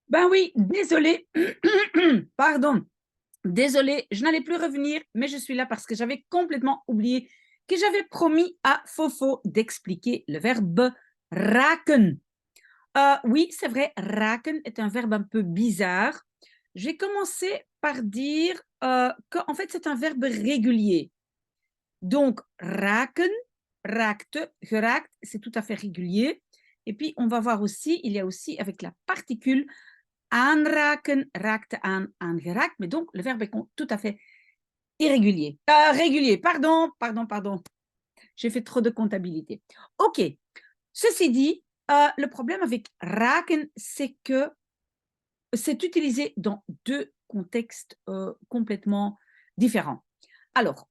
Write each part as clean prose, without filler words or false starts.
Ben oui, désolé, pardon, désolé, je n'allais plus revenir, mais je suis là parce que j'avais complètement oublié que j'avais promis à Fofo d'expliquer le verbe raken. Oui, c'est vrai, raken est un verbe un peu bizarre. Je vais commencer par dire qu'en fait, c'est un verbe régulier. Donc, raken, raakte, geraakt, c'est tout à fait régulier. Et puis, on va voir aussi, il y a aussi avec la particule aanraken, raakte aan, aangeraakt. Mais donc, le verbe est tout à fait irrégulier. Régulier, pardon. J'ai fait trop de comptabilité. OK. Ceci dit, le problème avec raken, c'est que c'est utilisé dans deux contextes complètement différents. Alors,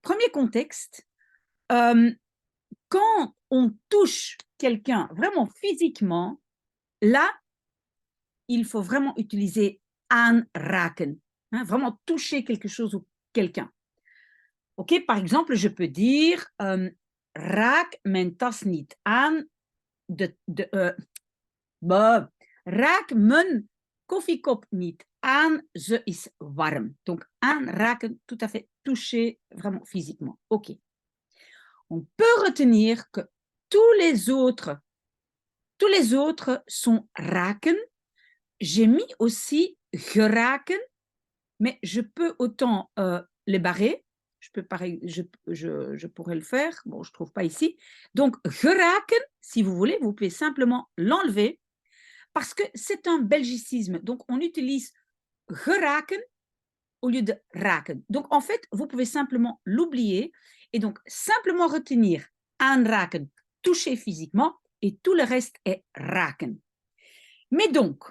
premier contexte, quand on touche quelqu'un vraiment physiquement, là, il faut vraiment utiliser aanraken, hein, vraiment toucher quelque chose ou quelqu'un. Ok, par exemple, je peux dire raak mijn tas niet aan, raak mijn koffiekop niet aan, ze is warm. Donc aanraken, tout à fait toucher vraiment physiquement. Ok. On peut retenir que tous les autres sont raken. J'ai mis aussi geraken, mais je peux autant les barrer. Je pourrais le faire. Bon, je ne trouve pas ici. Donc, geraken, si vous voulez, vous pouvez simplement l'enlever parce que c'est un belgicisme. Donc, on utilise geraken au lieu de raken. Donc, en fait, vous pouvez simplement l'oublier et donc simplement retenir aanraken, toucher physiquement, et tout le reste est raken. Mais donc,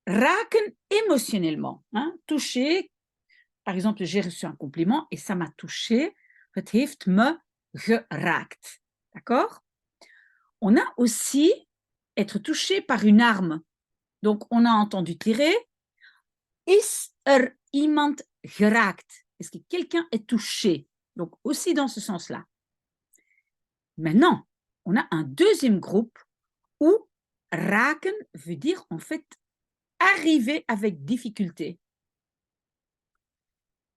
raken émotionnellement, hein, toucher, par exemple, j'ai reçu un compliment et ça m'a touché, het heeft me geraakt. D'accord? On a aussi être touché par une arme. Donc, on a entendu tirer. Is iemand geraakt? Est-ce que quelqu'un est touché? Donc, aussi dans ce sens-là. Maintenant, on a un deuxième groupe où raken veut dire en fait arriver avec difficulté.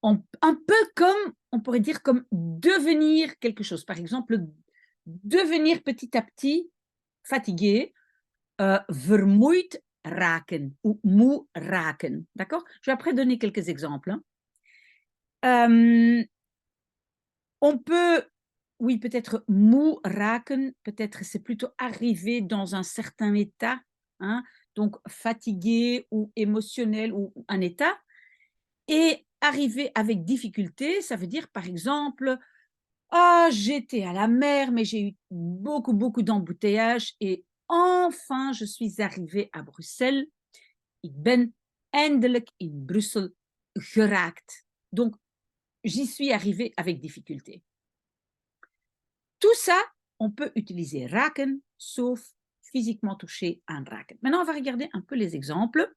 Un peu comme, on pourrait dire, comme devenir quelque chose. Par exemple, devenir petit à petit fatigué, vermoeid raken ou moe raken. D'accord? Je vais après donner quelques exemples. On peut, oui, peut-être moe raken, peut-être c'est plutôt arriver dans un certain état, hein, donc fatigué ou émotionnel ou un état. Et arriver avec difficulté, ça veut dire par exemple, ah, j'étais à la mer, mais j'ai eu beaucoup d'embouteillages et enfin je suis arrivée à Bruxelles. Ik ben eindelijk in Brussel geraakt. Donc, j'y suis arrivée avec difficulté. Tout ça, on peut utiliser raken, sauf physiquement toucher, aanraken. Maintenant, on va regarder un peu les exemples.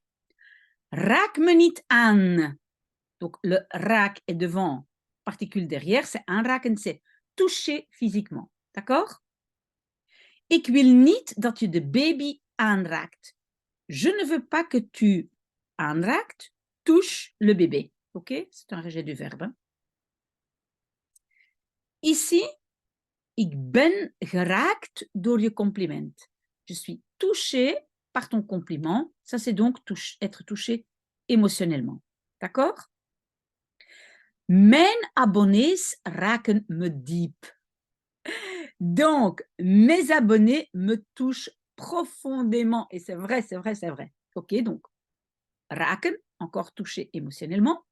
Raak me niet aan. Donc, le raak est devant, particule derrière, c'est aanraken, c'est toucher physiquement. D'accord? Ik wil niet dat je de baby aanraakt. Je ne veux pas que tu aanraakt, touche le bébé. Ok? C'est un rejet du verbe. Hein? Ici, ik ben geraakt door je compliment. Je suis touché par ton compliment. Ça, c'est donc être touché émotionnellement. D'accord? Mijn abonnees raken me diep. Donc, mes abonnés me touchent profondément. Et c'est vrai. OK, donc, raken, encore touché émotionnellement.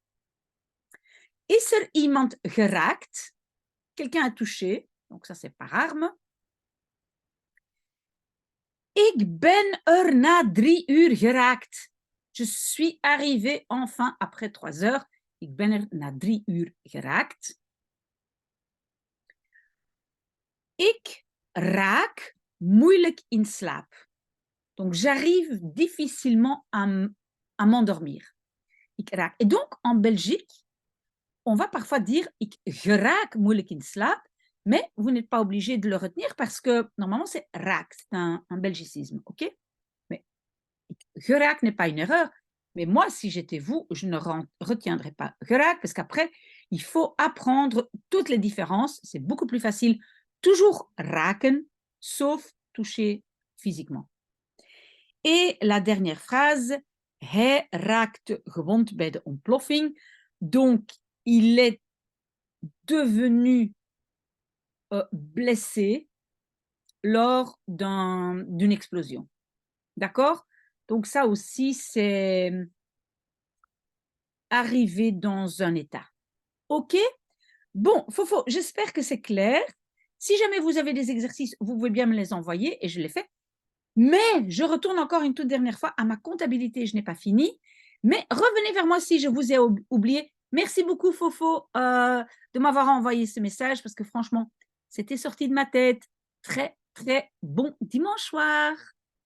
Is iemand geraakt? Quelqu'un a touché. Donc, ça, c'est par arme. Ik ben na 3 uur geraakt. Je suis arrivé enfin après 3 heures. Ik ben na 3 uur geraakt. Ik raak moeilijk in slaap. Donc, j'arrive difficilement à m'endormir. Ik raak. Et donc, en Belgique, on va parfois dire ik geraak moeilijk in slaap, mais vous n'êtes pas obligé de le retenir parce que normalement, c'est raak. C'est un belgicisme, OK? Mais ik geraakt n'est pas une erreur, mais moi, si j'étais vous, je ne retiendrais pas geraakt parce qu'après, il faut apprendre toutes les différences. C'est beaucoup plus facile. Toujours raken, sauf toucher physiquement. Et la dernière phrase, hij raakte gewond bij de ontploffing. Donc, il est devenu blessé lors d'une explosion. D'accord? Donc ça aussi, c'est arriver dans un état. OK? Bon, Fofo, j'espère que c'est clair. Si jamais vous avez des exercices, vous pouvez bien me les envoyer et je les fais. Mais je retourne encore une toute dernière fois à ma comptabilité, je n'ai pas fini. Mais revenez vers moi si je vous ai oublié. Merci beaucoup, Fofo, de m'avoir envoyé ce message parce que franchement, c'était sorti de ma tête. Très, très bon dimanche soir.